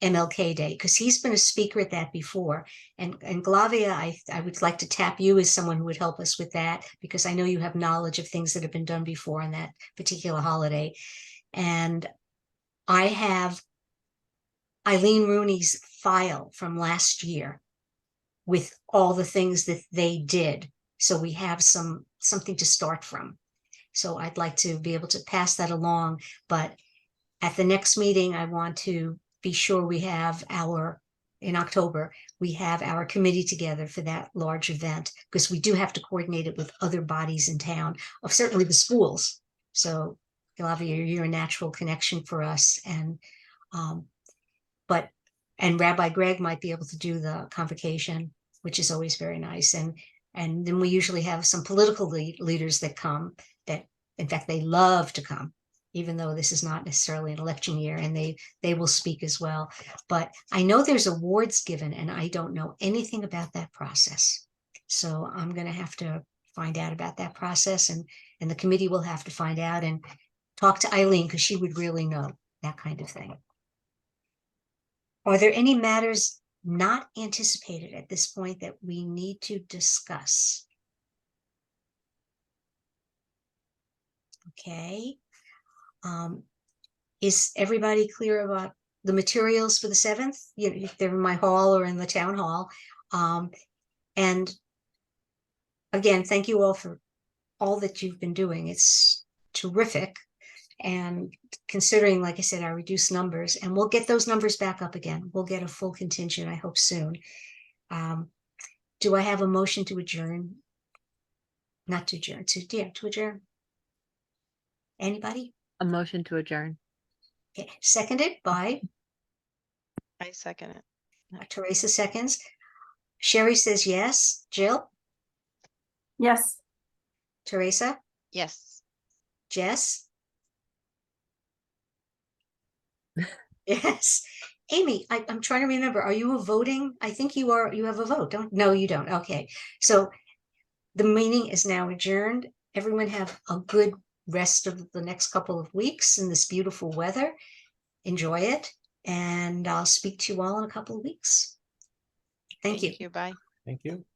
MLK Day, because he's been a speaker at that before. And Glavia, I would like to tap you as someone who would help us with that, because I know you have knowledge of things that have been done before on that particular holiday. And I have Eileen Rooney's file from last year with all the things that they did. So we have something to start from. So I'd like to be able to pass that along. But at the next meeting, I want to be sure we have in October, we have our committee together for that large event, because we do have to coordinate it with other bodies in town, of certainly the schools. So Glavia, you're a natural connection for us. And Rabbi Greg might be able to do the convocation, which is always very nice. And then we usually have some political leaders that come, that in fact they love to come, even though this is not necessarily an election year, and they will speak as well. But I know there's awards given, and I don't know anything about that process. So I'm going to have to find out about that process, and the committee will have to find out and talk to Eileen, because she would really know that kind of thing. Are there any matters not anticipated at this point that we need to discuss? Okay. Is everybody clear about the materials for the 7th? If they're in my hall or in the town hall. And again, thank you all for all that you've been doing. It's terrific. And considering, like I said, our reduced numbers, and we'll get those numbers back up again. We'll get a full contingent, I hope soon. Do I have a motion to adjourn? Not to adjourn, to adjourn. Anybody? A motion to adjourn. Okay, seconded by I second it. Teresa seconds. Sherry says yes. Jill, Yes, Teresa, Yes. Jess? Yes. Amy, I'm trying to remember, are you a voting? I think you are, you have a vote, don't, no, you don't. Okay. So the meeting is now adjourned. Everyone have a good rest of the next couple of weeks in this beautiful weather. Enjoy it. And I'll speak to you all in a couple of weeks. Thank you. Bye. Thank you.